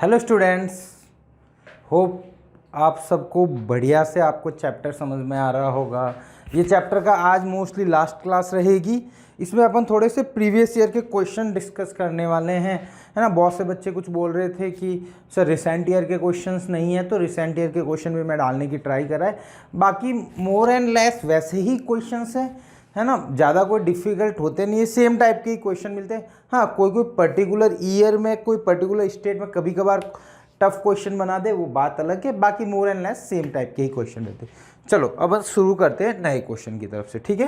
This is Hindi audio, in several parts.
हेलो स्टूडेंट्स, होप आप सबको बढ़िया से आपको चैप्टर समझ में आ रहा होगा। ये चैप्टर का आज मोस्टली लास्ट क्लास रहेगी। इसमें अपन थोड़े से प्रीवियस ईयर के क्वेश्चन डिस्कस करने वाले हैं, है ना। बहुत से बच्चे कुछ बोल रहे थे कि सर रिसेंट ईयर के क्वेश्चंस नहीं है, तो रिसेंट ईयर के क्वेश्चन भी मैं डालने की ट्राई करा है। बाकी मोर एंड लेस वैसे ही क्वेश्चंस हैं, है ना। ज़्यादा कोई डिफ़िकल्ट होते नहीं है, सेम टाइप के ही क्वेश्चन मिलते हैं। हाँ, कोई कोई पर्टिकुलर ईयर में, कोई पर्टिकुलर स्टेट में कभी कभार टफ क्वेश्चन बना दे, वो बात अलग है। बाकी more and less same type के ही क्वेश्चन रहते हैं। चलो अब शुरू करते हैं नए क्वेश्चन की तरफ से, ठीक है।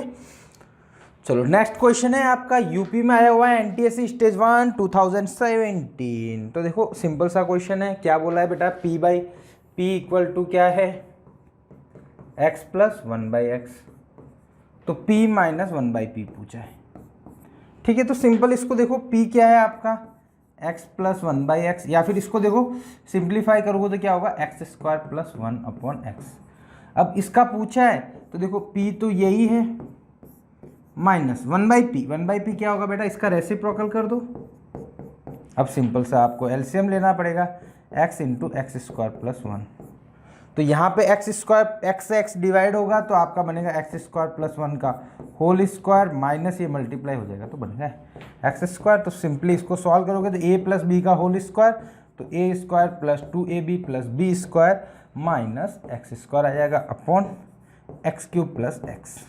चलो नेक्स्ट क्वेश्चन है आपका, यूपी में आया हुआ है एनटीएससी स्टेज 1 2017। तो देखो सिंपल सा क्वेश्चन है। क्या बोला है बेटा, P by P equal to क्या है, एक्स प्लस 1/x। तो p माइनस 1/p पूछा है, ठीक है। तो सिंपल इसको देखो, p क्या है आपका x प्लस 1/x, या फिर इसको देखो सिंप्लीफाई करोगे तो क्या होगा, x² प्लस 1/x। अब इसका पूछा है तो देखो p तो यही है माइनस 1/p। 1/p क्या होगा बेटा, इसका रेसिप्रोकल कर दो। अब सिंपल सा आपको एलसीएम लेना पड़ेगा, x इंटू x² प्लस 1। तो यहाँ पे x डिवाइड होगा तो आपका बनेगा x² प्लस 1 का होल स्क्वायर माइनस ये मल्टीप्लाई हो जाएगा तो बनेगा x²। तो सिंपली इसको सॉल्व करोगे तो a प्लस बी का होल स्क्वायर, तो a² plus 2ab plus b² minus x² आ जाएगा अपॉन x³ प्लस x।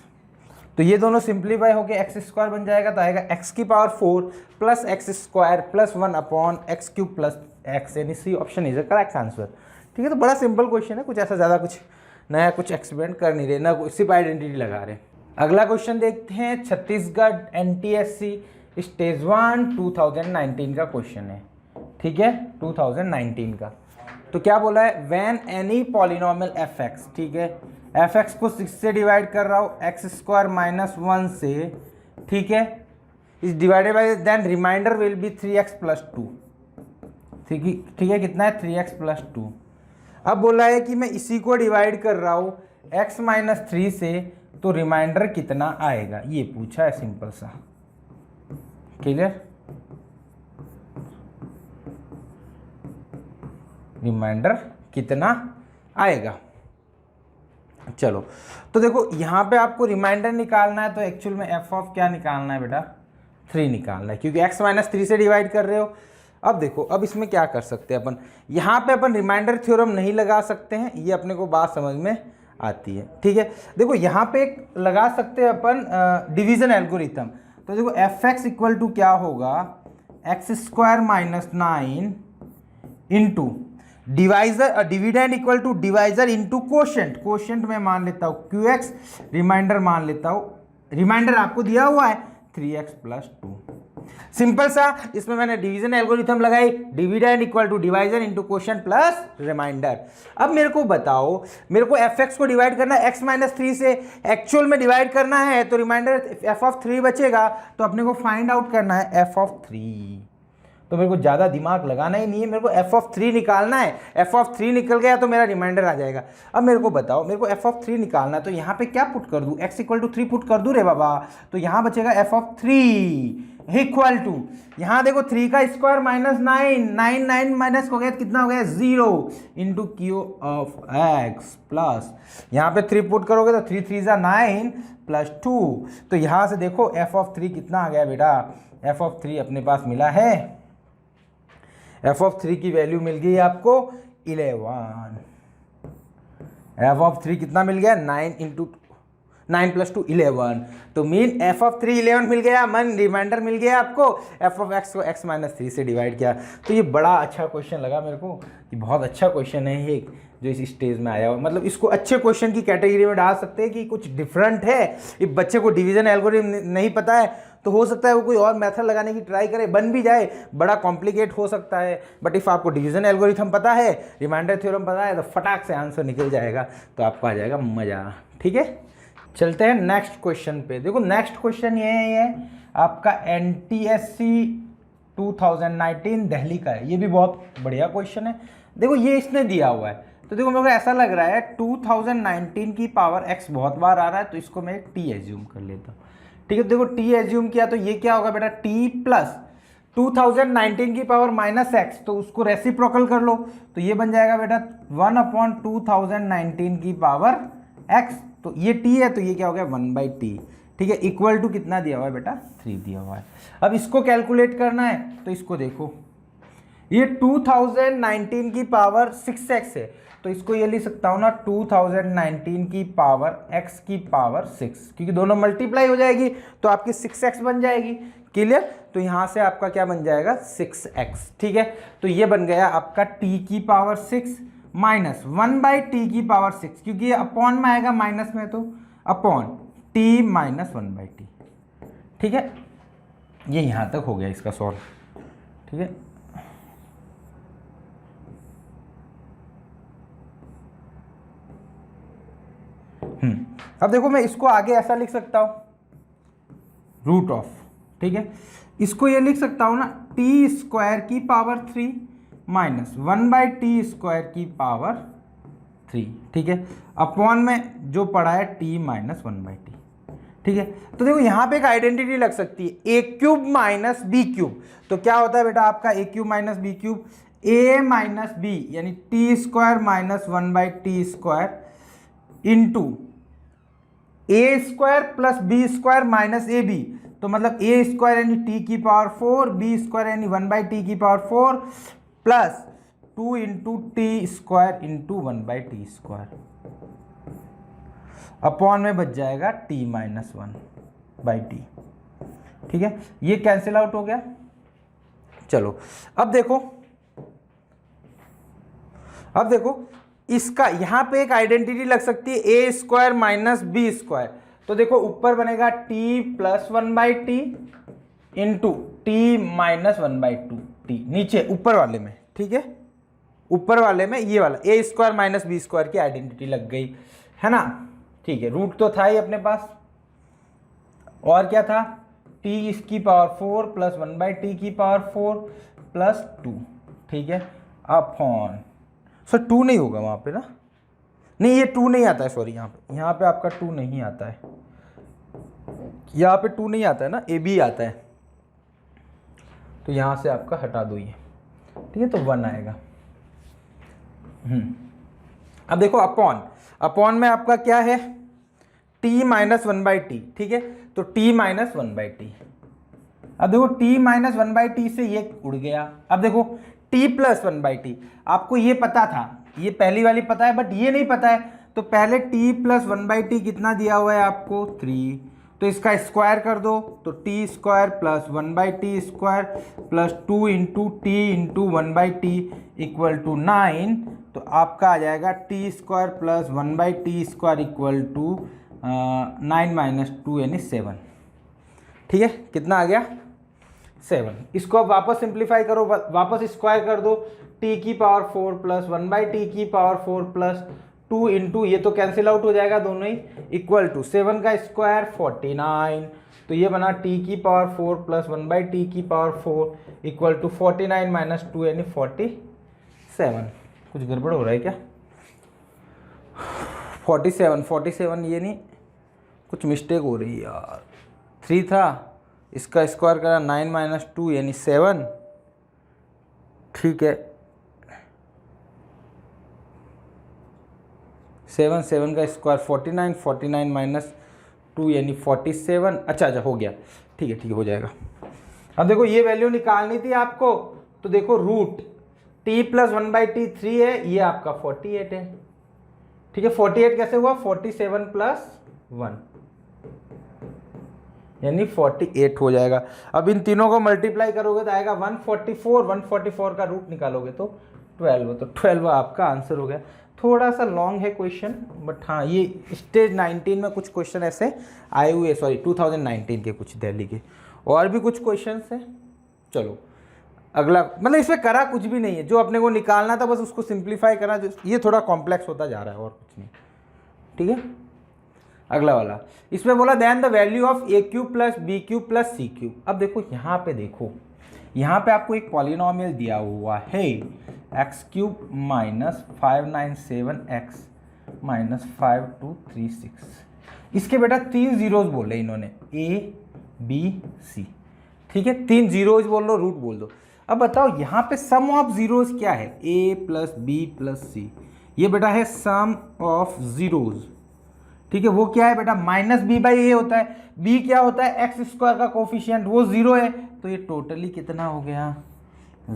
तो ये दोनों सिंप्लीफाई होके x² बन जाएगा, तो आएगा x⁴ plus x² plus 1 upon x³ plus x, यानी C option is the correct answer, ठीक है। तो बड़ा सिंपल क्वेश्चन है, कुछ ऐसा ज़्यादा कुछ नया कुछ एक्सपेरिमेंट कर नहीं रहे ना, सिर्फ आइडेंटिटी लगा रहे। अगला क्वेश्चन देखते हैं, छत्तीसगढ़ एनटीएससी स्टेज 1 2019 का क्वेश्चन है, ठीक है, 2019 का। तो क्या बोला है, व्हेन एनी पॉलिनोमियल fx, ठीक है, fx को 6 से डिवाइड कर रहा हूँ, x² माइनस 1 से, ठीक है, is divided by then remainder will be 3x plus 2, ठीक है, कितना है 3x प्लस 2। अब बोला है कि मैं इसी को डिवाइड कर रहा हूँ x माइनस 3 से, तो रिमाइंडर कितना आएगा, ये पूछा है सिंपल सा। क्लियर, रिमाइंडर कितना आएगा। चलो तो देखो यहाँ पे आपको रिमाइंडर निकालना है, तो एक्चुअल में f ऑफ क्या निकालना है बेटा, 3 निकालना है, क्योंकि x माइनस 3 से डिवाइड कर रहे हो। अब देखो, अब इसमें क्या कर सकते हैं अपन, यहाँ पे अपन रिमाइंडर थ्योरम नहीं लगा सकते हैं, ये अपने को बात समझ में आती है, ठीक है। देखो यहाँ पे एक लगा सकते हैं अपन डिवीजन एल्गोरिथम। तो देखो fx इक्वल टू क्या होगा, x² minus 9 into divisor, dividend equal to divisor into quotient. Quotient में मान लेता हूँ qx, रिमाइंडर मान लेता हूँ, रिमाइंडर आपको दिया हुआ है 3x प्लस 2। सिंपल सा, इसमें मैंने डिवीजन एल्गोरिथम लगाई, dividend equal to divisor into quotient plus remainder. अब मेरे को बताओ, मेरे को fx को डिवाइड करना है x माइनस 3 से, एक्चुअल में डिवाइड करना है, तो रिमाइंडर f ऑफ 3 बचेगा, तो अपने को फाइंड आउट करना है f ऑफ 3। तो मेरे को ज़्यादा दिमाग लगाना ही नहीं है, मेरे को f ऑफ 3 निकालना है। f ऑफ 3 निकल गया तो मेरा रिमाइंडर आ जाएगा। अब मेरे को बताओ, मेरे को f ऑफ 3 निकालना है, तो यहाँ पे क्या पुट कर दूँ, x इक्वल टू 3 पुट कर दूँ रे बाबा। तो यहाँ बचेगा f ऑफ 3 इक्वल टू, यहाँ देखो 3 का स्क्वायर माइनस 9 माइनस हो गया, कितना हो गया 0 into Q of x plus, यहाँ पे 3 पुट करोगे तो 3 3 9 प्लस 2। तो यहाँ से देखो f ऑफ 3 कितना आ गया बेटा, f ऑफ 3 अपने पास मिला है, f ऑफ 3 की वैल्यू मिल गई आपको 11। f ऑफ 3 कितना मिल गया, 9 इंटू 9 प्लस 2 11। तो मीन f ऑफ 3 11 मिल गया, मन रिमाइंडर मिल गया आपको। f ऑफ x को x माइनस 3 से डिवाइड किया। तो ये बड़ा अच्छा क्वेश्चन लगा मेरे को, ये बहुत अच्छा क्वेश्चन है ये जो इस स्टेज में आया हुआ। मतलब इसको अच्छे क्वेश्चन की कैटेगरी में डाल सकते हैं कि कुछ डिफरेंट है। ये बच्चे को डिवीजन एल्गोरिथम नहीं पता है तो हो सकता है वो कोई और मेथड लगाने की ट्राई करे, बन भी जाए, बड़ा कॉम्प्लिकेट हो सकता है। बट इफ़ आपको डिवीजन एल्गोरिथम पता है, रिमाइंडर थ्योरम पता है, तो फटाक से आंसर निकल जाएगा, तो आपको आ जाएगा मज़ा, ठीक है। चलते हैं नेक्स्ट क्वेश्चन पे। देखो नेक्स्ट क्वेश्चन ये है आपका एनटीएससी 2019 दिल्ली का है। ये भी बहुत बढ़िया क्वेश्चन है। देखो ये इसने दिया हुआ है, तो देखो मेरे को ऐसा लग रहा है 2019 की पावर x बहुत बार आ रहा है, तो इसको मैं t एज्यूम कर लेता हूँ, ठीक है। देखो t एज्यूम किया तो ये क्या होगा बेटा, t प्लस 2019 की पावर माइनस एक्स, तो उसको रेसिप्रोकल कर लो, तो ये बन जाएगा बेटा 1/2019 की पावर एक्स, तो ये टी है तो ये क्या हो गया 1/t, ठीक है, इक्वल टू कितना दिया हुआ है बेटा 3 दिया हुआ है। अब इसको कैलकुलेट करना है तो इसको देखो, ये 2019 की पावर 6x है, तो इसको ये लिख सकता हूँ ना 2019 की पावर x की पावर 6, क्योंकि दोनों मल्टीप्लाई हो जाएगी तो आपकी 6x बन जाएगी। क्लियर? तो यहाँ से आपका क्या बन जाएगा 6x, ठीक है। तो ये बन गया आपका t की पावर 6 माइनस 1/t की पावर 6, क्योंकि ये अपॉन में आएगा माइनस में, तो अपॉन t माइनस 1/t, ठीक है। ये यहाँ तक हो गया इसका सॉल्व, ठीक है। अब देखो मैं इसको आगे ऐसा लिख सकता हूं, रूट ऑफ, ठीक है, इसको ये लिख सकता हूं ना टी स्क्वायर की पावर 3 माइनस 1/t स्क्वायर की पावर 3, ठीक है, अपॉन में जो पड़ा है टी माइनस 1/t, ठीक है। तो देखो यहाँ पे एक आइडेंटिटी लग सकती है, A cube minus B cube, तो क्या होता है बेटा आपका A cube minus B cube, A minus B यानी T square minus 1/t square into A square plus B square minus A B, तो मतलब ए स्क्वायर यानी टी की पावर 4, बी स्क्वायर यानी 1/t की power 4 plus 2 into T square into 1/t square, upon में बच जाएगा t माइनस 1/t, ठीक है। ये कैंसिल आउट हो गया। चलो अब देखो इसका यहाँ पे एक आइडेंटिटी लग सकती है ए स्क्वायर माइनस बी स्क्वायर, तो देखो ऊपर बनेगा T plus 1/t into T minus 1/2t, नीचे ऊपर वाले में, ठीक है, ऊपर वाले में ये वाला ए स्क्वायर माइनस बी स्क्वायर की आइडेंटिटी लग गई है ना, ठीक है। रूट तो था ही अपने पास, और क्या था टी इसकी पावर 4 प्लस 1/t की पावर 4 प्लस 2, ठीक है, अपॉन सर 2 नहीं होगा वहाँ पे ना, नहीं ये 2 नहीं आता है, सॉरी यहाँ पे आपका 2 नहीं आता है, यहाँ पे 2 नहीं आता है ना, ए बी आता है, तो यहाँ से आपका हटा दो ये, ठीक है, तो 1 आएगा। अब देखो अपॉन में आपका क्या है t माइनस 1/t, ठीक है, तो t माइनस 1/t, अब देखो t माइनस 1/t से ये उड़ गया। अब देखो t प्लस 1/t, आपको ये पता था, ये पहली वाली पता है, बट ये नहीं पता है, तो पहले t प्लस 1/t कितना दिया हुआ है आपको 3, तो इसका स्क्वायर कर दो, तो t square plus 1/t square plus 2 into T into 1/t equal to 9, तो आपका आ जाएगा t square plus 1/t square equal to 9 minus 2 यानी 7, ठीक है, कितना आ गया 7। इसको अब वापस सिंप्लीफाई करो, वापस स्क्वायर कर दो, t की पावर 4 प्लस 1/t की पावर 4 प्लस 2 इंटू ये तो कैंसिल आउट हो जाएगा दोनों ही, इक्वल टू 7 का स्क्वायर 49, तो ये बना t की पावर 4 प्लस 1/t की पावर 4 इक्वल टू 49 माइनस 2 यानी 47। कुछ गड़बड़ हो रहा है क्या? 47 ये नहीं, कुछ मिस्टेक हो रही है यार, 3 था, इसका स्क्वायर करा 9 माइनस 2 यानी 7, ठीक है, 7 का स्क्वायर 49 माइनस 2 यानी 47, अच्छा हो गया, ठीक है हो जाएगा। अब देखो ये वैल्यू निकालनी थी आपको, तो देखो रूट t प्लस 1/t 3 है, ये आपका 48 है, ठीक है, 48 कैसे हुआ 47 प्लस 1 यानी 48 हो जाएगा। अब इन तीनों को मल्टीप्लाई करोगे तो आएगा 144 का रूट निकालोगे तो 12, तो 12 आपका आंसर हो गया। थोड़ा सा लॉन्ग है क्वेश्चन, बट हाँ ये स्टेज 19 में कुछ क्वेश्चन ऐसे आए हुए, सॉरी 2019 के कुछ दिल्ली के, और भी कुछ क्वेश्चन हैं। चलो अगला, मतलब इसमें करा कुछ भी नहीं है, जो अपने को निकालना था बस उसको सिंप्लीफाई करना, ये थोड़ा कॉम्प्लेक्स होता जा रहा है और कुछ नहीं, ठीक है। अगला वाला इसमें बोला then the value of A cube plus B cube plus C cube. अब देखो यहाँ पे आपको एक पॉलिनोमियल दिया हुआ है x cube minus 597 x minus 5236। इसके बेटा 3 जीरोज बोले इन्होंने, ए बी सी, ठीक है, 3 जीरोज बोल लो, रूट बोल दो। अब बताओ यहाँ पे सम ऑफ जीरोज क्या है, a प्लस बी प्लस सी, ये बेटा है सम ऑफ जीरोज। ठीक है, वो क्या है बेटा, माइनस बी बाई ए होता है, b क्या होता है एक्स स्क्वायर का कोफिशिएंट, वो 0 है, तो ये टोटली कितना हो गया,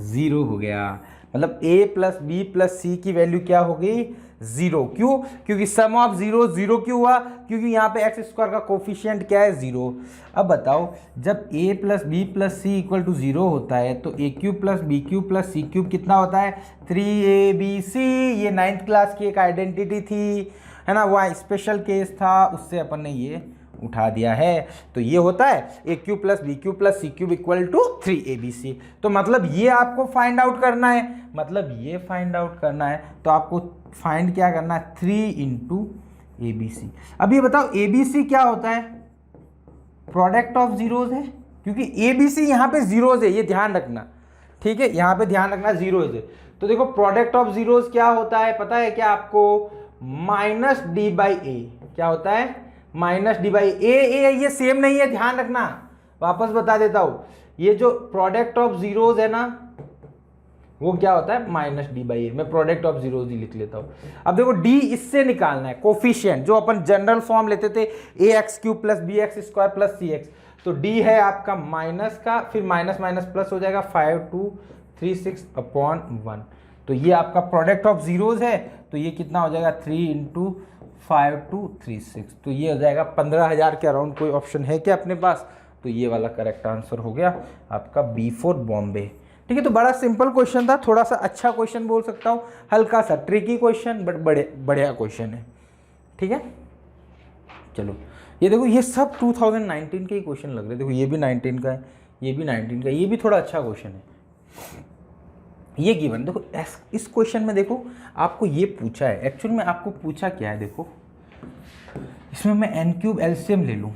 0 हो गया। मतलब a प्लस बी प्लस सी की वैल्यू क्या हो गई, 0। क्यों, क्योंकि सम ऑफ जीरो 0 क्यों हुआ, क्योंकि यहाँ पे एक्स स्क्वायर का कोफिशिएंट क्या है, 0। अब बताओ जब a plus b plus c equal to 0 होता है तो a cube plus B cube plus C cube कितना होता है, 3abc। ये 9th क्लास की एक आइडेंटिटी थी, है ना, वहाँ स्पेशल केस था, उससे अपन ने ये उठा दिया है। तो ये होता है a cube plus B cube plus C cube equal to 3abc। तो मतलब ये आपको फाइंड आउट करना है, मतलब ये फाइंड आउट करना है, तो आपको फाइंड क्या करना है, 3 इंटू abc। अब ये बताओ abc क्या होता है, प्रोडक्ट ऑफ जीरोज है, क्योंकि abc यहाँ पे जीरोज है, ये ध्यान रखना, ठीक है, यहाँ पे ध्यान रखना जीरोज है। तो देखो प्रोडक्ट ऑफ जीरोज क्या होता है, पता है क्या आपको, माइनस डी बाई ए। क्या होता है, माइनस डी बाई ए, ये सेम नहीं है, ध्यान रखना, वापस बता देता हूं, ये जो प्रोडक्ट ऑफ जीरोज है ना, वो क्या होता है, माइनस डी बाई ए। मैं प्रोडक्ट ऑफ जीरोज ही लिख लेता हूं। अब देखो डी इससे निकालना है, कोफिशिएंट, जो अपन जनरल फॉर्म लेते थे a x cube plus b x square plus c x, तो डी है आपका माइनस का, फिर माइनस माइनस प्लस हो जाएगा, 5236/1। तो ये आपका प्रोडक्ट ऑफ जीरोज है, तो ये कितना हो जाएगा, 3 इंटू 5236, तो ये हो जाएगा 15,000 के अराउंड। कोई ऑप्शन है क्या अपने पास, तो ये वाला करेक्ट आंसर हो गया आपका B4 बॉम्बे। ठीक है, तो बड़ा सिंपल क्वेश्चन था, थोड़ा सा अच्छा क्वेश्चन बोल सकता हूँ, हल्का सा ट्रिकी क्वेश्चन बट बढ़िया क्वेश्चन है। ठीक है, चलो ये देखो, ये सब 2019 के ही क्वेश्चन लग रहे हैं। देखो ये भी 19 का है, ये भी 19 का है, ये भी थोड़ा अच्छा क्वेश्चन है। ये गिवन देखो, इस क्वेश्चन में देखो आपको ये पूछा है, एक्चुअल में आपको पूछा क्या है, देखो इसमें मैं n क्यूब एलसीएम ले लूँ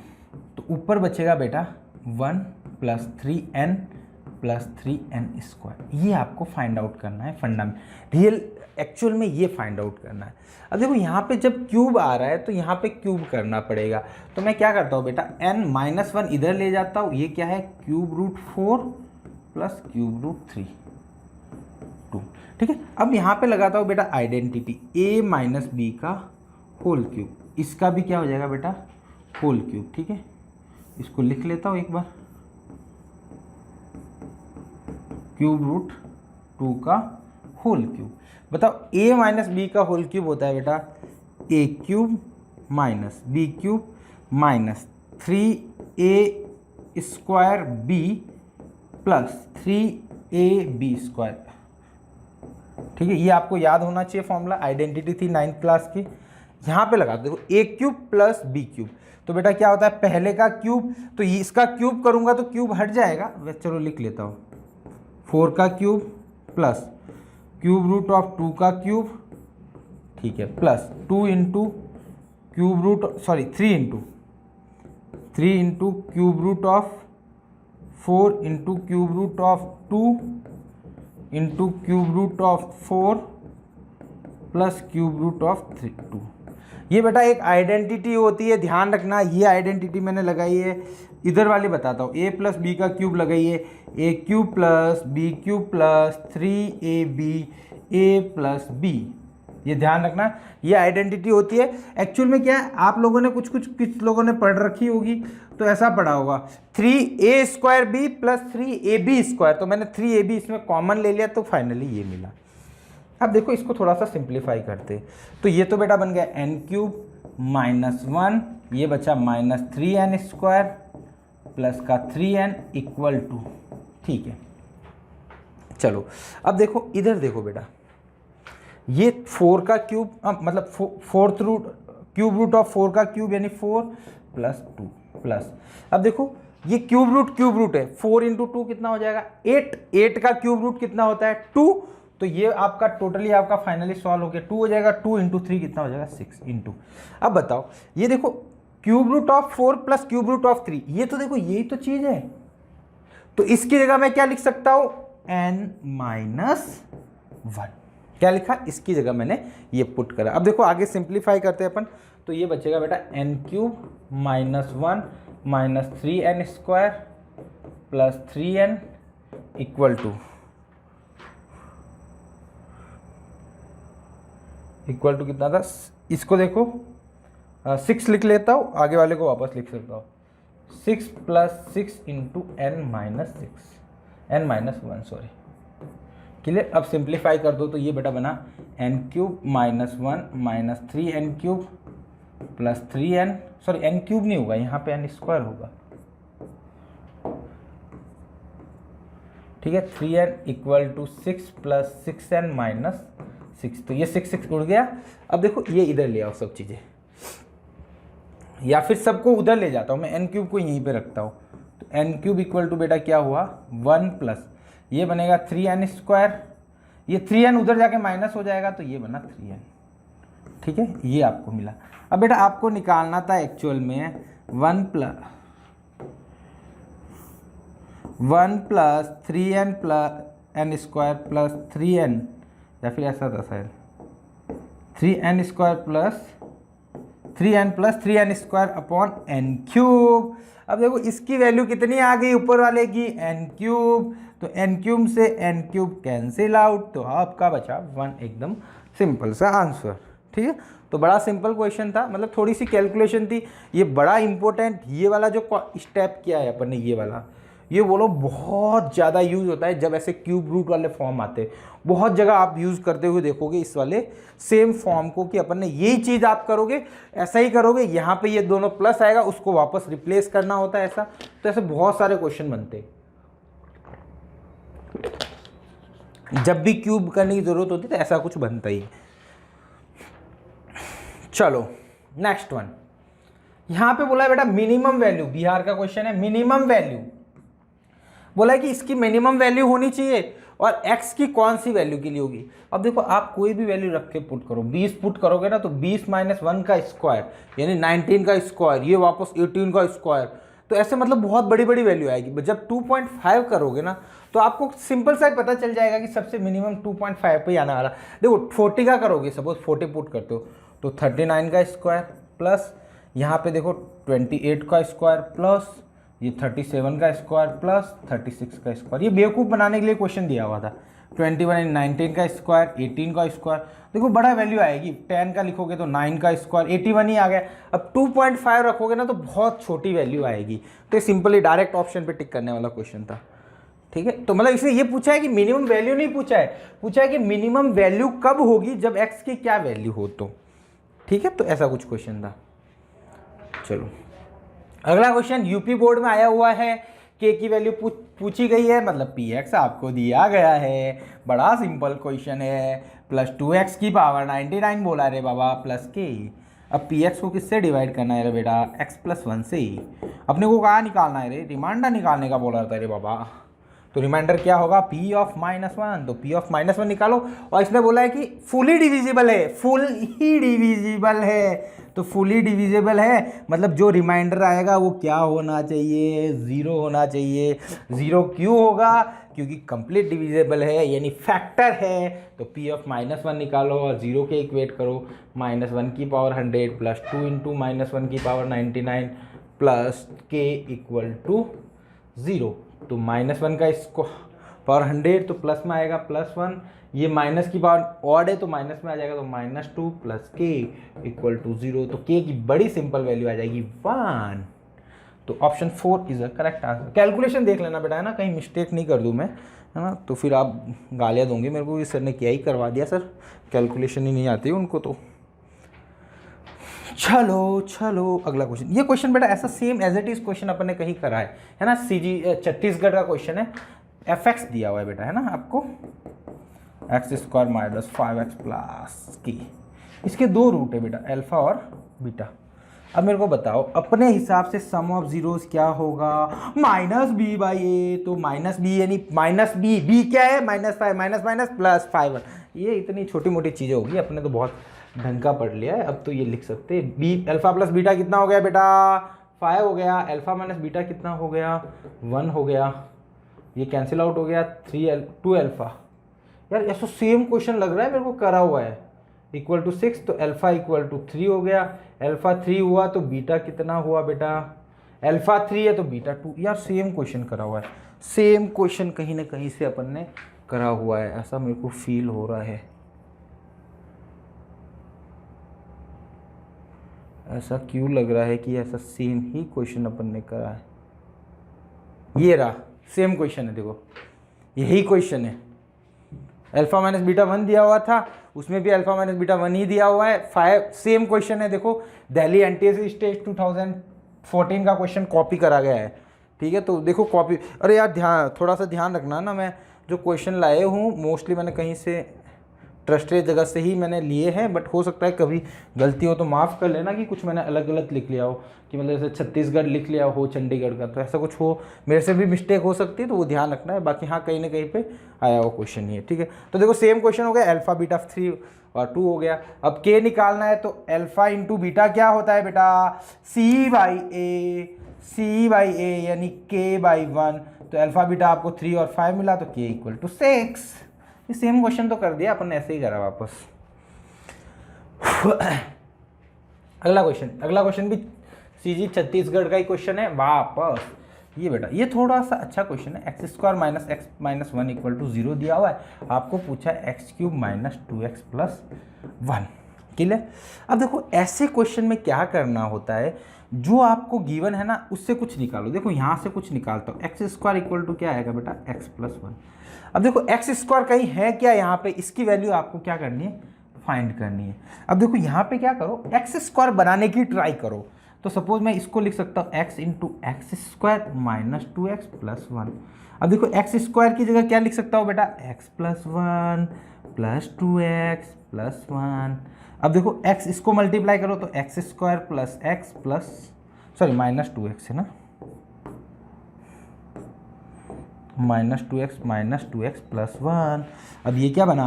तो ऊपर बचेगा बेटा 1 plus 3n plus 3n square. ये आपको फाइंड आउट करना है, फंडामेंटल रियल एक्चुअल में ये फाइंड आउट करना है। अब देखो यहाँ पे जब क्यूब आ रहा है तो यहाँ पे क्यूब करना पड़ेगा, तो मैं क्या करता हूँ बेटा, n-1 इधर ले जाता हूँ, ये क्या है, cube root 4 plus cube root 3। ठीक है, अब यहाँ पे लगाता हूँ बेटा आइडेंटिटी a माइनस बी का होल क्यूब, इसका भी क्या हो जाएगा बेटा, होल क्यूब। ठीक है, इसको लिख लेता हूँ एक बार, क्यूब रूट 2 का होल क्यूब। बताओ a माइनस बी का होल क्यूब होता है बेटा a cube minus B cube minus 3a square b plus 3ab square. ठीक है, ये आपको याद होना चाहिए फॉर्मूला, आइडेंटिटी थी 9th क्लास की। यहाँ पे लगा देखो a cube plus B cube, तो बेटा क्या होता है, पहले का क्यूब, तो ये इसका क्यूब करूँगा तो क्यूब हट जाएगा, वैसे चलो लिख लेता हूँ, 4 का cube plus cube root of 2 का क्यूब, ठीक है, plus 2 into cube root, sorry 3 into cube root of 4 into cube root of 2 into cube root of 4 plus cube root of 2। ये बेटा एक आइडेंटिटी होती है, ध्यान रखना, ये आइडेंटिटी मैंने लगाई है। इधर वाली बताता हूँ, a प्लस बी का क्यूब लगाइए, a cube plus B cube plus 3ab a plus b, ये ध्यान रखना, ये आइडेंटिटी होती है। एक्चुअल में क्या है, आप लोगों ने कुछ लोगों ने पढ़ रखी होगी, तो ऐसा पढ़ा होगा 3a square b plus 3ab square, तो मैंने 3ab इसमें कॉमन ले लिया, तो फाइनली ये मिला। अब देखो इसको थोड़ा सा सिंप्लीफाई करते, तो ये तो बेटा बन गया n क्यूब माइनस 1, ये बचा माइनस 3n स्क्वायर प्लस का 3n इक्वल टू, ठीक है। चलो अब देखो इधर देखो बेटा, ये 4 का क्यूब, मतलब fourth root, cube root of 4 का क्यूब यानी 4 प्लस 2 प्लस, अब देखो ये क्यूब रूट है, 4 इंटू 2 कितना हो जाएगा 8, 8 का क्यूब रूट कितना होता है 2, तो ये आपका टोटली आपका फाइनली सॉल्व हो गया, 2 हो जाएगा, 2 इंटू 3 कितना हो जाएगा 6 इंटू। अब बताओ ये देखो cube root of 4 plus cube root of 3, ये तो देखो यही तो चीज है, तो इसकी जगह मैं क्या लिख सकता हूं, n माइनस 1, क्या लिखा, इसकी जगह मैंने ये पुट करा। अब देखो आगे सिंप्लीफाई करते हैं अपन, तो ये बचेगा बेटा n cube minus 1 minus 3n square plus 3n equal to कितना था, इसको देखो 6 लिख लेता हूँ, आगे वाले को वापस लिख सकता हूँ, 6 + 6 × n-1 सॉरी क्लियर। अब सिंप्लीफाई कर दो तो ये बेटा बना n³ - 1 - 3n³ plus 3n, sorry n³ नहीं होगा यहाँ पे n² होगा, ठीक है। 3n = 6 + 6n - 6, तो ये 6 उड़ गया। अब देखो ये इधर ले आओ सब चीज़ें, या फिर सबको उधर ले जाता हूँ मैं, n³ को यहीं पे रखता हूँ, तो n³ इक्वल टू बेटा क्या हुआ 1 प्लस ये बनेगा 3n², ये 3n उधर जाके माइनस हो जाएगा तो ये बना 3n, ठीक है। ये आपको मिला। अब बेटा आपको निकालना था एक्चुअल में 1 plus 3n plus n² plus 3n, या फिर ऐसा था शायद 3n² plus 3n plus 3n² upon n³। अब देखो इसकी वैल्यू कितनी आ गई ऊपर वाले की n³, तो n³ से n³ कैंसिल आउट, तो आपका बचा 1, एकदम सिंपल सा आंसर, ठीक है। तो बड़ा सिंपल क्वेश्चन था, मतलब थोड़ी सी कैलकुलेशन थी। ये बड़ा इंपॉर्टेंट, ये वाला जो स्टेप किया है अपन ने, ये वाला, ये बोलो बहुत ज़्यादा यूज़ होता है जब ऐसे क्यूब रूट वाले फॉर्म आते हैं। बहुत जगह आप यूज़ करते हुए देखोगे इस वाले सेम फॉर्म को, कि अपन ने यही चीज़ आप करोगे, ऐसा ही करोगे, यहाँ पे ये दोनों प्लस आएगा, उसको वापस रिप्लेस करना होता है ऐसा। तो ऐसे बहुत सारे क्वेश्चन बनते हैं जब भी क्यूब करने की ज़रूरत होती है, तो ऐसा कुछ बनता ही। चलो नेक्स्ट वन, यहाँ पे बोला है बेटा मिनिमम वैल्यू, बिहार का क्वेश्चन है। मिनिमम वैल्यू बोला है कि इसकी मिनिमम वैल्यू होनी चाहिए और x की कौन सी वैल्यू के लिए होगी। अब देखो आप कोई भी वैल्यू रख के पुट करो, 20 पुट करोगे ना, तो 20 - 1 का स्क्वायर यानी 19 का स्क्वायर, ये वापस 18 का स्क्वायर, तो ऐसे मतलब बहुत बड़ी बड़ी वैल्यू आएगी। जब 2.5 करोगे ना, तो आपको सिंपल सा पता चल जाएगा कि सबसे मिनिमम 2.5 पे ही आने वाला। देखो 40 का करोगे, सपोज 40 पुट करते हो, तो 39 का स्क्वायर प्लस यहाँ पे देखो 28 का स्क्वायर प्लस ये 37 का स्क्वायर प्लस 36 का स्क्वायर। ये बेवकूफ़ बनाने के लिए क्वेश्चन दिया हुआ था। 21 19 का स्क्वायर, 18 का स्क्वायर, देखो बड़ा वैल्यू आएगी। 10 का लिखोगे तो 9 का स्क्वायर, 81 ही आ गया। अब 2.5 रखोगे ना तो बहुत छोटी वैल्यू आएगी। तो ये सिंपली डायरेक्ट ऑप्शन पे टिक करने वाला क्वेश्चन था, ठीक है। तो मतलब इसने ये पूछा है कि मिनिमम वैल्यू नहीं पूछा है, पूछा है कि मिनिमम वैल्यू कब होगी, जब एक्स की क्या वैल्यू हो तो, ठीक है। तो ऐसा कुछ क्वेश्चन था। चलो अगला क्वेश्चन यूपी बोर्ड में आया हुआ है, के की वैल्यू पूछी गई है, मतलब पी एक्स आपको दिया गया है। बड़ा सिंपल क्वेश्चन है। प्लस 2x की पावर 99 बोला रे बाबा प्लस के। अब पी एक्स को किससे डिवाइड करना है रे बेटा, x+1 से ही। अपने को कहाँ निकालना है रे, रिमाइंडर निकालने का बोला था रे बाबा। तो रिमाइंडर क्या होगा, p ऑफ -1, तो p ऑफ -1 निकालो। और इसने बोला है कि फुली डिविजिबल है, फुल ही डिविजिबल है। तो फुली डिविजिबल है मतलब जो रिमाइंडर आएगा वो क्या होना चाहिए, 0 होना चाहिए। 0 क्यों होगा, क्योंकि कंप्लीट डिविजिबल है यानी फैक्टर है। तो p ऑफ -1 निकालो और 0 के इक्वेट करो। -1 की पावर 100 प्लस 2 × -1 की पावर 99 प्लस k = 0। तो -1 का इसको पावर 100 तो प्लस में आएगा +1, ये माइनस की पावर ऑड है तो माइनस में आ जाएगा, तो -2 प्लस k = 0। तो k की बड़ी सिंपल वैल्यू आ जाएगी 1। तो option 4 is a correct answer. Calculation देख लेना बेटा, है ना, कहीं मिस्टेक नहीं कर दूं मैं, है ना, तो फिर आप गालियाँ दोगे मेरे को, सर ने क्या ही करवा दिया सर, कैलकुलेशन ही नहीं आती उनको तो। चलो अगला क्वेश्चन। ये क्वेश्चन बेटा ऐसा same as it is question अपन ने कहीं करा है ना, CG छत्तीसगढ़ का क्वेश्चन है। fx दिया हुआ है बेटा, है ना आपको, x² - 5x प्लस की। इसके दो रूट है बेटा, अल्फा और बीटा। अब मेरे को बताओ अपने हिसाब से सम ऑफ जीरोस क्या होगा, -b/a। तो -b यानी -b क्या है, -5 प्लस 5। ये इतनी छोटी मोटी चीज़ें होगी, अपने तो बहुत ढंग का पढ़ लिया है। अब तो ये लिख सकते हैं b अल्फा प्लस बीटा कितना हो गया बेटा, 5 हो गया। अल्फा माइनस बीटा कितना हो गया, 1 हो गया। ये कैंसिल आउट हो गया, 2 अल्फा। यार ऐसा सेम क्वेश्चन लग रहा है मेरे को करा हुआ है। =6 तो अल्फा = 3 हो गया। अल्फा 3 हुआ तो बीटा कितना हुआ बेटा, अल्फा 3 है तो बीटा 2। यार सेम क्वेश्चन करा हुआ है, सेम क्वेश्चन कहीं ना कहीं से अपन ने करा हुआ है, ऐसा मेरे को फील हो रहा है। ऐसा क्यों लग रहा है कि ऐसा सेम ही क्वेश्चन अपन ने करा है। ये रहा सेम क्वेश्चन है, देखो यही क्वेश्चन है। अल्फा माइनस बीटा 1 दिया हुआ था, उसमें भी अल्फा माइनस बीटा 1 ही दिया हुआ है। 5 सेम क्वेश्चन है। देखो दिल्ली एनटीएससी स्टेट 2014 का क्वेश्चन कॉपी करा गया है, ठीक है। तो देखो कॉपी, अरे यार ध्यान, थोड़ा सा ध्यान रखना ना, मैं जो क्वेश्चन लाए हूँ मोस्टली मैंने कहीं से ट्रस्टेड जगह से ही मैंने लिए हैं, बट हो सकता है कभी गलती हो तो माफ़ कर लेना कि कुछ मैंने अलग गलत लिख लिया हो, कि मतलब जैसे छत्तीसगढ़ लिख लिया हो चंडीगढ़ का, तो ऐसा कुछ हो, मेरे से भी मिस्टेक हो सकती है, तो वो ध्यान रखना है। बाकी हाँ कहीं ना कहीं पे आया हुआ क्वेश्चन ही है, ठीक है। तो देखो सेम क्वेश्चन हो गया, अल्फा बीटा 3 और 2 हो गया। अब के निकालना है, तो अल्फा इंटू बीटा क्या होता है बेटा, सी बाई ए यानी के बाई 1। तो अल्फा बीटा आपको 3 और 5 मिला, तो के इक्वल टू 6। ये सेम क्वेश्चन तो कर दिया अपन ने, ऐसे ही करा वापस। अगला क्वेश्चन भी सीजी छत्तीसगढ़ का ही क्वेश्चन है वापस। ये बेटा ये थोड़ा सा अच्छा क्वेश्चन है। X square minus x minus 1 equal to 0 दिया हुआ है, आपको पूछा है x cube minus 2x plus 1। Clear. अब देखो ऐसे क्वेश्चन में क्या करना होता है, जो आपको गिवन है ना उससे कुछ निकालो। देखो यहाँ से कुछ निकालता हूँ, एक्स स्क्वायर इक्वल टू क्या आएगा बेटा, एक्स प्लस 1। अब देखो एक्स स्क्वायर कहीं है क्या यहाँ पे, इसकी वैल्यू आपको क्या करनी है, फाइंड करनी है। अब देखो यहाँ पे क्या करो, एक्स स्क्वायर बनाने की ट्राई करो। तो सपोज मैं इसको लिख सकता हूँ x into x square minus 2x plus 1। अब देखो एक्स स्क्वायर की जगह क्या लिख सकता हूँ बेटा, x plus 1 plus 2x plus 1। अब देखो एक्स इसको मल्टीप्लाई करो तो x square plus x plus minus 2x है ना, माइनस 2x प्लस 1। अब ये क्या बना,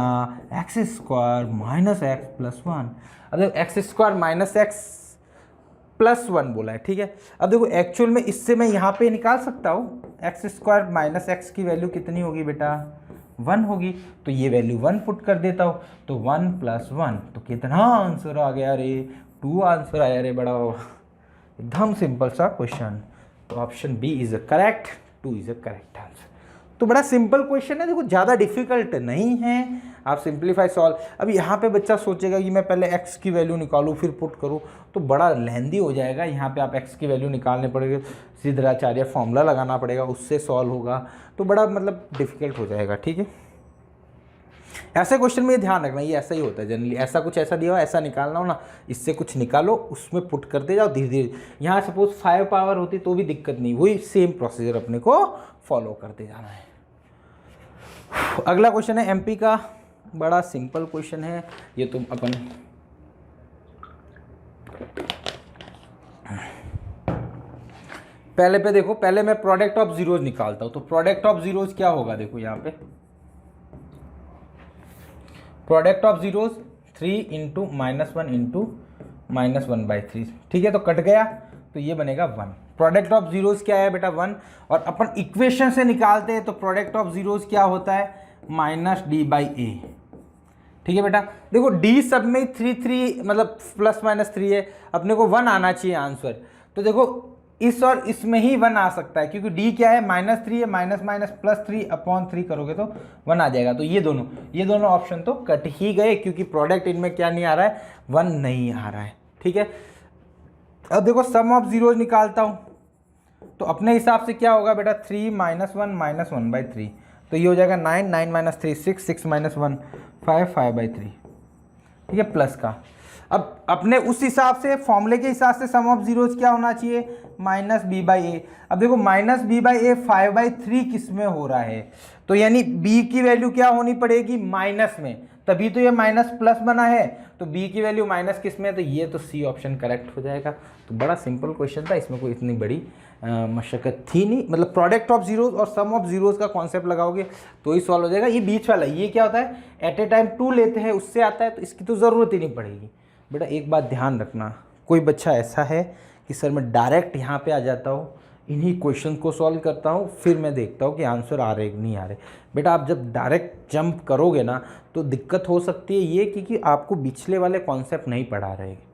x square minus x plus 1। अब देखो x square minus x plus 1 बोला है, ठीक है। अब देखो एक्चुअल में इससे मैं यहाँ पे निकाल सकता हूँ, एक्स स्क्वायर माइनस एक्स की वैल्यू कितनी होगी बेटा, 1 होगी। तो ये वैल्यू 1 पुट कर देता हूँ, तो 1 प्लस 1 तो कितना आंसर आ गया रे, 2 आंसर आया रे बड़ा, एकदम सिंपल सा क्वेश्चन। तो option b is a correct, 2 is a correct answer. तो बड़ा सिंपल क्वेश्चन है, देखो ज़्यादा डिफिकल्ट नहीं है, आप सिंप्लीफाई सॉल्व। अब यहाँ पे बच्चा सोचेगा कि मैं पहले x की वैल्यू निकालूँ फिर पुट करूँ, तो बड़ा लेंदी हो जाएगा। यहाँ पे आप x की वैल्यू निकालने पड़ेगा, सिद्धराचार्य फॉर्मूला लगाना पड़ेगा, उससे सॉल्व होगा, तो बड़ा मतलब डिफिकल्ट हो जाएगा, ठीक है। ऐसे क्वेश्चन में ये ध्यान रखना, ये ऐसा ही होता है जनरली, ऐसा कुछ ऐसा दिया हो, ऐसा निकालना हो ना, इससे कुछ निकालो उसमें पुट करते जाओ धीरे धीरे। यहाँ सपोज 5 पावर होती तो भी दिक्कत नहीं, वही सेम प्रोसीजर अपने को फॉलो करते जाना है। अगला क्वेश्चन है एमपी का, बड़ा सिंपल क्वेश्चन है ये, तो अपन पहले पे देखो, पहले मैं प्रोडक्ट ऑफ जीरोज निकालता हूं। तो प्रोडक्ट ऑफ जीरोज क्या होगा, देखो यहाँ पे product of zeros 3 into minus 1 into minus 1/3, ठीक है। तो कट गया तो ये बनेगा 1। प्रोडक्ट ऑफ जीरोज क्या है बेटा, 1। और अपन इक्वेशन से निकालते हैं तो प्रोडक्ट ऑफ जीरोज क्या होता है, माइनस d/a, ठीक है बेटा। देखो d सब में 3 मतलब प्लस माइनस 3 है, अपने को 1 आना चाहिए आंसर। तो देखो इस और इसमें ही 1 आ सकता है, क्योंकि d क्या है, -3 है, माइनस माइनस प्लस 3/3 करोगे तो 1 आ जाएगा। तो ये दोनों ऑप्शन तो कट ही गए, क्योंकि प्रोडक्ट इनमें क्या नहीं आ रहा है, 1 नहीं आ रहा है, ठीक है। अब देखो सम ऑफ जीरोज निकालता हूँ, तो अपने हिसाब से क्या होगा बेटा, 3 - 1 - 1/3, तो ये हो जाएगा 9, 9 - 3 6, 6 - 1 5, 5/3, ठीक है, प्लस का। अब अपने उस हिसाब से फॉर्मूले के हिसाब से सम ऑफ जीरोज क्या होना चाहिए, -b/a। अब देखो -b/a 5/3 किस में हो रहा है, तो यानी b की वैल्यू क्या होनी पड़ेगी, माइनस में, तभी तो ये माइनस प्लस बना है। तो b की वैल्यू माइनस किस में है, तो ये तो सी ऑप्शन करेक्ट हो जाएगा। तो बड़ा सिंपल क्वेश्चन था, इसमें कोई इतनी बड़ी मशक्कत थी नहीं। मतलब प्रोडक्ट ऑफ जीरोज और सम ऑफ जीरोज का कॉन्सेप्ट लगाओगे तो ही सॉल्व हो जाएगा। ये बीच वाला ये क्या होता है, एट ए टाइम 2 लेते हैं, उससे आता है, तो इसकी तो ज़रूरत ही नहीं पड़ेगी। बेटा एक बात ध्यान रखना, कोई बच्चा ऐसा है कि सर मैं डायरेक्ट यहाँ पे आ जाता हूँ, इन्हीं क्वेश्चन को सॉल्व करता हूँ, फिर मैं देखता हूँ कि आंसर आ रहे कि नहीं आ रहे। बेटा आप जब डायरेक्ट जंप करोगे ना तो दिक्कत हो सकती है ये कि आपको पिछले वाले कॉन्सेप्ट नहीं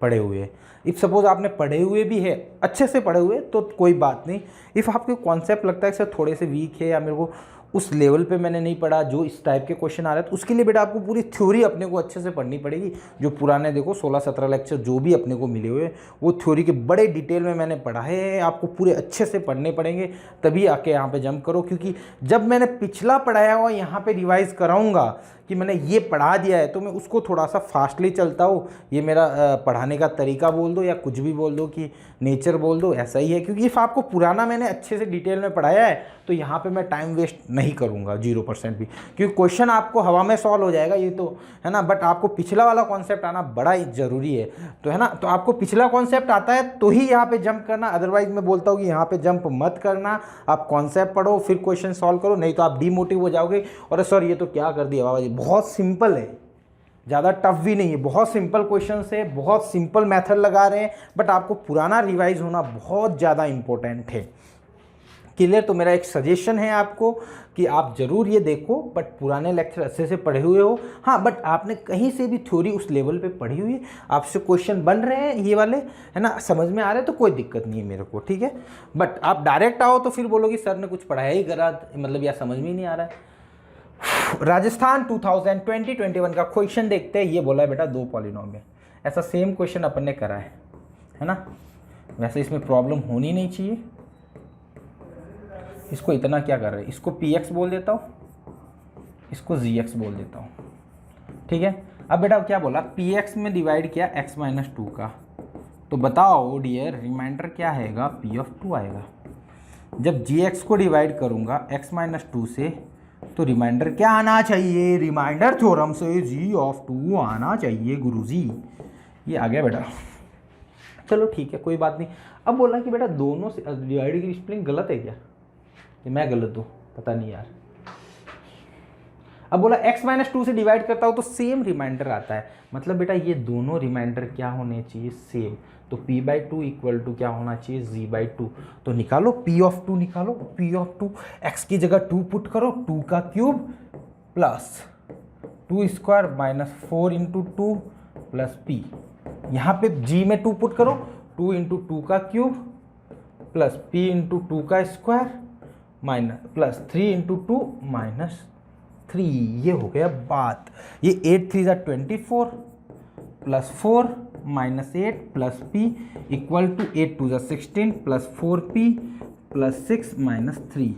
पढ़े हुए। इफ़ सपोज़ आपने पढ़े हुए भी है, अच्छे से पढ़े हुए, तो कोई बात नहीं। इफ़ आपको कॉन्सेप्ट लगता है कि सर थोड़े से वीक है या मेरे को उस लेवल पे मैंने नहीं पढ़ा जो इस टाइप के क्वेश्चन आ रहे हैं, तो उसके लिए बेटा आपको पूरी थ्योरी अपने को अच्छे से पढ़नी पड़ेगी। जो पुराने देखो 16-17 लेक्चर जो भी अपने को मिले हुए वो थ्योरी के बड़े डिटेल में मैंने पढ़ाए हैं, आपको पूरे अच्छे से पढ़ने पड़ेंगे, तभी आके यहाँ पे जंप करो। क्योंकि जब मैंने पिछला पढ़ाया हुआ यहाँ पे रिवाइज कराऊंगा कि मैंने ये पढ़ा दिया है, तो मैं उसको थोड़ा सा फास्टली चलता हूँ। ये मेरा पढ़ाने का तरीका बोल दो या कुछ भी बोल दो कि नेचर बोल दो, ऐसा ही है। क्योंकि इफ़ आपको पुराना मैंने अच्छे से डिटेल में पढ़ाया है तो यहाँ पे मैं टाइम वेस्ट नहीं करूँगा 0% भी, क्योंकि क्वेश्चन आपको हवा में सॉल्व हो जाएगा ये तो है ना। बट आपको पिछला वाला कॉन्सेप्ट आना बड़ा ही ज़रूरी है, तो है ना। तो आपको पिछला कॉन्सेप्ट आता है तो ही यहाँ पे जंप करना, अदरवाइज मैं बोलता हूँ कि यहाँ पे जंप मत करना। आप कॉन्सेप्ट पढ़ो फिर क्वेश्चन सॉल्व करो, नहीं तो आप डीमोटिव हो जाओगे। और सर ये तो क्या कर दिया बाबा जी, बहुत सिंपल है, ज़्यादा टफ भी नहीं है, बहुत सिंपल क्वेश्चन है, बहुत सिंपल मेथड लगा रहे हैं। बट आपको पुराना रिवाइज होना बहुत ज़्यादा इंपॉर्टेंट है। क्लियर? तो मेरा एक सजेशन है आपको कि आप ज़रूर ये देखो, बट पुराने लेक्चर अच्छे से पढ़े हुए हो। हाँ, बट आपने कहीं से भी थ्योरी उस लेवल पे पढ़ी हुई है, आपसे क्वेश्चन बन रहे हैं ये वाले, है ना, समझ में आ रहे हैं, तो कोई दिक्कत नहीं है मेरे को, ठीक है। बट आप डायरेक्ट आओ तो फिर बोलोगे सर ने कुछ पढ़ाया ही करा, मतलब या समझ में ही नहीं आ रहा है। राजस्थान 2020-21 का क्वेश्चन देखते हैं। ये बोला है बेटा 2 पॉलिनोमियल, ऐसा सेम क्वेश्चन अपन ने करा है ना। वैसे इसमें प्रॉब्लम होनी नहीं चाहिए। इसको इतना क्या कर रहे हैं, इसको px बोल देता हूँ, इसको gx बोल देता हूँ, ठीक है। अब बेटा क्या बोला, px में डिवाइड किया x-2 का, तो बताओ डियर रिमाइंडर क्या आएगा, p(2) आएगा। जब gx को डिवाइड करूँगा x-2 से तो रिमाइंडर क्या आना चाहिए, रिमाइंडर थ्योरम से g(2) आना चाहिए गुरुजी। ये आ गया बेटा, चलो ठीक है कोई बात नहीं। अब बोला कि बेटा दोनों से डिवाइड की स्पेलिंग गलत है क्या, कि मैं गलत हूँ, पता नहीं यार। अब बोला x-2 से डिवाइड करता हूँ तो सेम रिमाइंडर आता है, मतलब बेटा ये दोनों रिमाइंडर क्या होने चाहिए, सेम। तो p/2 इक्वल टू क्या होना चाहिए, z/2। तो निकालो p(2) निकालो, p(2) x की जगह 2 पुट करो, 2 का cube plus 2 square minus 4 into 2 plus p। यहाँ पे g में 2 पुट करो, 2 इंटू 2 का क्यूब प्लस p इंटू 2 का square minus plus 3 into 2 minus 3। ये हो गया बात। ये 8 3 24 plus 4 minus 8 plus p equal to 8 2 16 plus 4p plus 6 minus 3।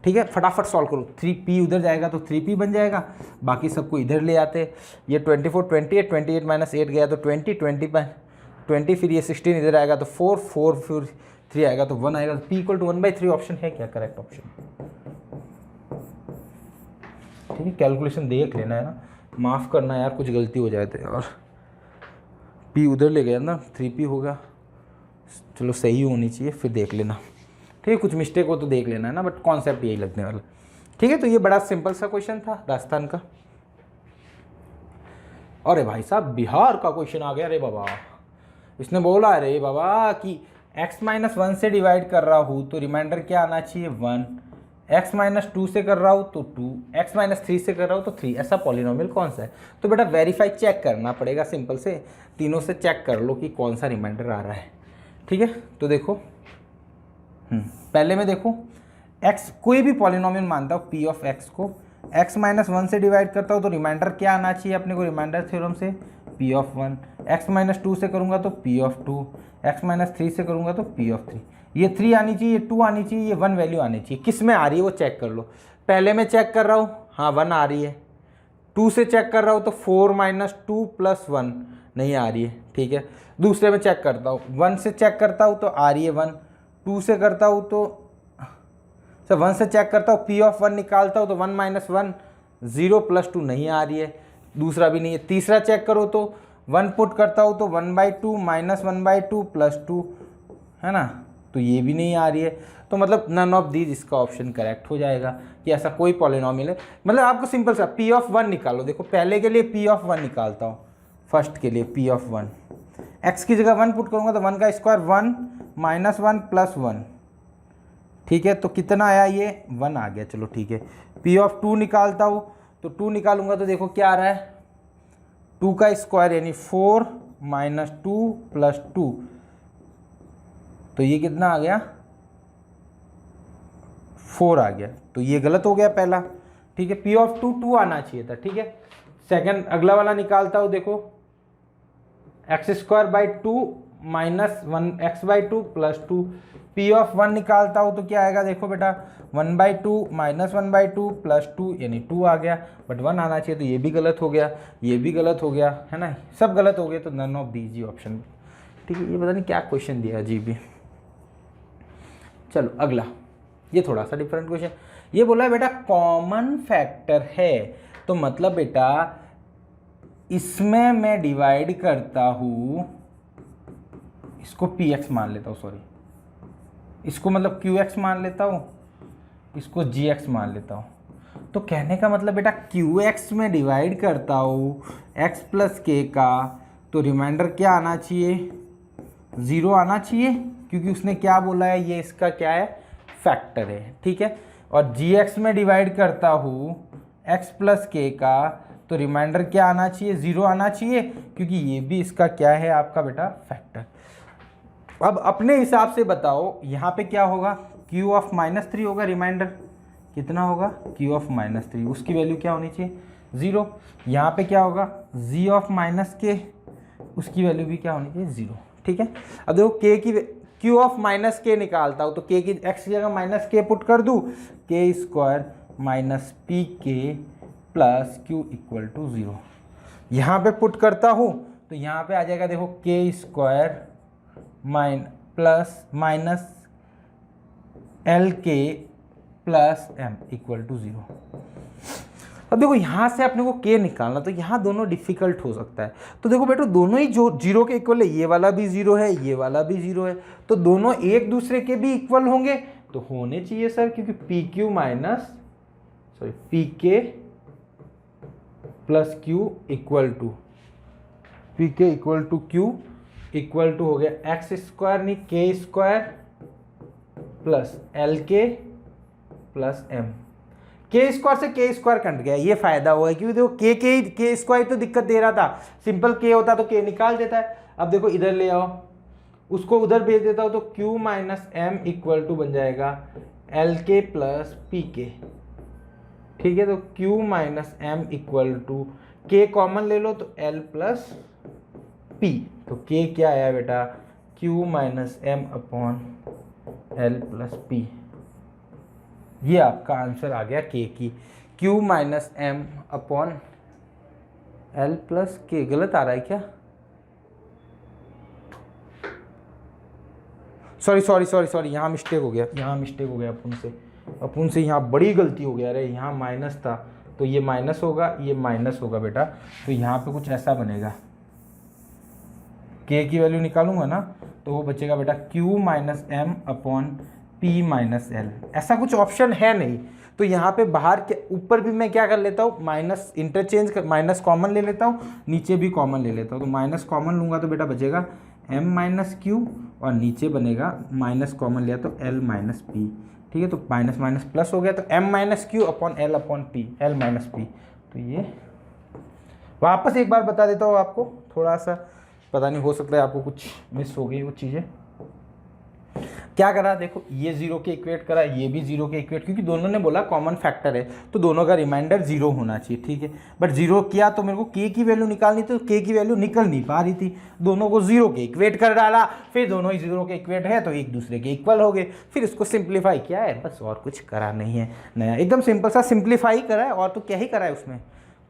ठीक है, फटाफट सॉल्व करो। 3p उधर जाएगा तो 3p बन जाएगा, बाकी सबको इधर ले आते। ये 24 28 28 माइनस 8 गया तो 20 20 फिर ये 16 इधर आएगा तो 4 4 फिर 3 आएगा तो 1 आएगा। p इक्वल टू 1/3 ऑप्शन है क्या करेक्ट ऑप्शन। ठीक है, कैलकुलेशन देख लेना है ना, माफ़ करना यार कुछ गलती हो जाए तो यार। p उधर ले गया ना, 3p होगा, चलो सही होनी चाहिए, फिर देख लेना। ठीक है, कुछ मिस्टेक हो तो देख लेना है ना, बट कॉन्सेप्ट यही लगने वाला। ठीक है, तो ये बड़ा सिंपल सा क्वेश्चन था राजस्थान का। अरे भाई साहब बिहार का क्वेश्चन आ गया। अरे बाबा, इसने बोला अरे बाबा कि x-1 से डिवाइड कर रहा हूँ तो रिमाइंडर क्या आना चाहिए 1, x-2 से कर रहा हूँ तो 2, x-3 से कर रहा हूँ तो 3। ऐसा पॉलिनोमियल कौन सा है। तो बेटा वेरीफाई चेक करना पड़ेगा, सिंपल से तीनों से चेक कर लो कि कौन सा रिमाइंडर आ रहा है। ठीक है, तो देखो पहले में देखो x कोई भी पॉलिनोमियल मानता हूँ p ऑफ x को x-1 से डिवाइड करता हूँ तो रिमाइंडर क्या आना चाहिए अपने को, रिमाइंडर थ्योरम से p ऑफ 1। x-2 से करूँगा तो p ऑफ 2, x-3 से करूँगा तो p ऑफ 3। ये 3 आनी चाहिए, 2 आनी चाहिए, ये 1 वैल्यू आनी चाहिए। किस में आ रही है वो चेक कर लो। पहले में चेक कर रहा हूँ, हाँ 1 आ रही है। 2 से चेक कर रहा हूँ तो 4 - 2 + 1 नहीं आ रही है। ठीक है, दूसरे में चेक करता हूँ, 1 से चेक करता हूँ तो आ रही है 1, 2 से करता हूँ तो 1 से चेक करता हूँ, p ऑफ 1 निकालता हूँ तो 1 - 1 0 + 2 नहीं आ रही है, दूसरा भी नहीं है। तीसरा चेक करो तो 1 पुट करता हूँ तो 1/2 - 1/2 + 2 है ना, तो ये भी नहीं आ रही है। तो मतलब नन ऑफ दीज इसका ऑप्शन करेक्ट हो जाएगा कि ऐसा कोई पॉलिनोमियल है। मतलब आपको सिंपल सा p ऑफ 1 निकालो। देखो पहले के लिए p ऑफ 1 निकालता हूँ, फर्स्ट के लिए p ऑफ 1, x की जगह 1 पुट करूँगा तो 1 का स्क्वायर 1 - 1 + 1 ठीक है, तो कितना आया, ये 1 आ गया। चलो ठीक है, P ऑफ 2 निकालता हूँ, तो 2 निकालूंगा तो देखो क्या आ रहा है, 2 का स्क्वायर यानी 4 माइनस 2 प्लस 2, तो ये कितना आ गया, 4 आ गया। तो ये गलत हो गया पहला, ठीक है। P ऑफ 2 2 आना चाहिए था, ठीक है। सेकंड अगला वाला निकालता हूँ, देखो x square by 2 minus 1 x by 2 plus 2, P of 1 निकालता हूँ तो क्या आएगा, देखो बेटा 1/2 माइनस 1/2 प्लस 2 यानी 2 आ गया, बट 1 आना चाहिए, तो ये भी गलत हो गया, ये भी गलत हो गया, है ना, सब गलत हो गए, तो नन ऑफ दीज ऑप्शन, ठीक है। ये पता नहीं क्या क्वेश्चन दिया अजीब भी। चलो अगला, ये थोड़ा सा डिफरेंट क्वेश्चन, ये बोला है बेटा कॉमन फैक्टर है, तो मतलब बेटा इसमें मैं डिवाइड करता हूँ, इसको px मान लेता हूँ, सॉरी इसको मतलब qx मान लेता हूँ, इसको gx मान लेता हूँ। तो कहने का मतलब बेटा qx में डिवाइड करता हूँ x प्लस k का, तो रिमाइंडर क्या आना चाहिए, 0 आना चाहिए, क्योंकि उसने क्या बोला है, ये इसका क्या है, फैक्टर है, ठीक है। और gx में डिवाइड करता हूँ x प्लस k का, तो रिमाइंडर क्या आना चाहिए, 0 आना चाहिए, क्योंकि ये भी इसका क्या है, आपका बेटा फैक्टर। अब अपने हिसाब से बताओ यहाँ पे क्या होगा, q ऑफ -3 होगा, रिमाइंडर कितना होगा, q ऑफ -3, उसकी वैल्यू क्या होनी चाहिए, 0। यहाँ पे क्या होगा, g ऑफ -k, उसकी वैल्यू भी क्या होनी चाहिए, 0, ठीक है। अब देखो k की q ऑफ -k निकालता हूँ, तो k की x की जगह -k पुट कर दूँ, k square minus P k plus q equal to 0। यहाँ पे पुट करता हूँ तो यहाँ पे आ जाएगा, देखो k square minus L k plus M equal to 0। अब देखो यहाँ से अपने को k निकालना, तो यहाँ दोनों डिफिकल्ट हो सकता है, तो देखो बेटो दोनों ही जो 0 के इक्वल है, ये वाला भी 0 है, ये वाला भी 0 है, तो दोनों एक दूसरे के भी इक्वल होंगे, तो होने चाहिए सर, क्योंकि p q minus sorry p k plus q equal to p k equal to q equal to हो गया एक्स स्क्वायर नहीं k square plus l k plus m. K square से के स्क्वायर कट गया, ये फायदा हुआ है, क्योंकि देखो के स्क्वायर तो दिक्कत दे रहा था, सिंपल के होता तो के निकाल देता है। अब देखो इधर ले आओ, उसको उधर भेज देता हूँ, तो q minus m equal to बन जाएगा एल के प्लस पी के, ठीक है। तो q minus m equal to k common ले लो तो l प्लस p, तो k क्या आया बेटा, q minus m upon l plus p, ये आपका आंसर आ गया k की, q minus m upon l plus k. गलत आ रहा है क्या, सॉरी यहाँ मिस्टेक हो गया, अपन से यहाँ बड़ी गलती हो गया, अरे यहाँ माइनस था, तो ये माइनस होगा बेटा, तो यहाँ पे कुछ ऐसा बनेगा, k की वैल्यू निकालूंगा ना, तो वो बचेगा बेटा q minus m upon p minus l, ऐसा कुछ ऑप्शन है नहीं, तो यहाँ पे बाहर के ऊपर भी मैं क्या कर लेता हूँ, माइनस इंटरचेंज कर, माइनस कॉमन ले लेता हूँ, नीचे भी कॉमन ले लेता हूँ, तो माइनस कॉमन लूँगा तो बेटा बचेगा m माइनस क्यू, और नीचे बनेगा माइनस कॉमन लिया तो l माइनस पी, ठीक है। तो माइनस माइनस प्लस हो गया, तो m minus Q upon L upon P, L minus P. तो ये वापस एक बार बता देता हूँ आपको, थोड़ा सा पता नहीं, हो सकता है आपको कुछ मिस हो गई वो चीज़ें। क्या करा, देखो ये 0 के इक्वेट करा, ये भी 0 के इक्वेट, क्योंकि दोनों ने बोला कॉमन फैक्टर है, तो दोनों का रिमाइंडर 0 होना चाहिए, ठीक है। बट 0 किया तो मेरे को k की वैल्यू निकालनी थी, तो k की वैल्यू निकल नहीं पा रही थी, दोनों को 0 के इक्वेट कर डाला, फिर दोनों ही 0 के इक्वेट है तो एक दूसरे के इक्वल हो गए, फिर इसको सिंप्लीफाई किया है, बस और कुछ करा नहीं है, नया एकदम सिंपल सा सिंप्लीफाई करा है, और तो क्या ही करा है उसमें,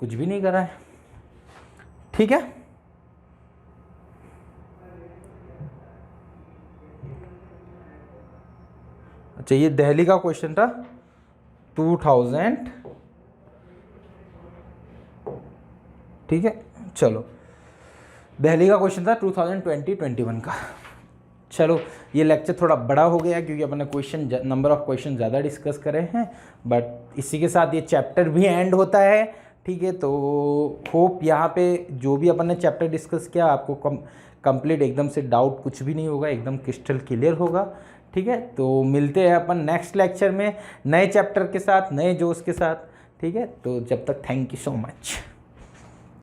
कुछ भी नहीं करा है, ठीक है। अच्छा, ये दिल्ली का क्वेश्चन था 2000, ठीक है। चलो दिल्ली का क्वेश्चन था 2020-21 का। चलो ये लेक्चर थोड़ा बड़ा हो गया, क्योंकि अपन ने नंबर ऑफ क्वेश्चन ज़्यादा डिस्कस करे हैं, बट इसी के साथ ये चैप्टर भी एंड होता है, ठीक है। तो होप यहाँ पे जो भी अपन ने चैप्टर डिस्कस किया आपको कंप्लीट, एकदम से डाउट कुछ भी नहीं होगा, एकदम क्रिस्टल क्लियर होगा। ठीक है, तो मिलते हैं अपन नेक्स्ट लेक्चर में नए चैप्टर के साथ, नए जोश के साथ। ठीक है, तो जब तक थैंक यू सो मच।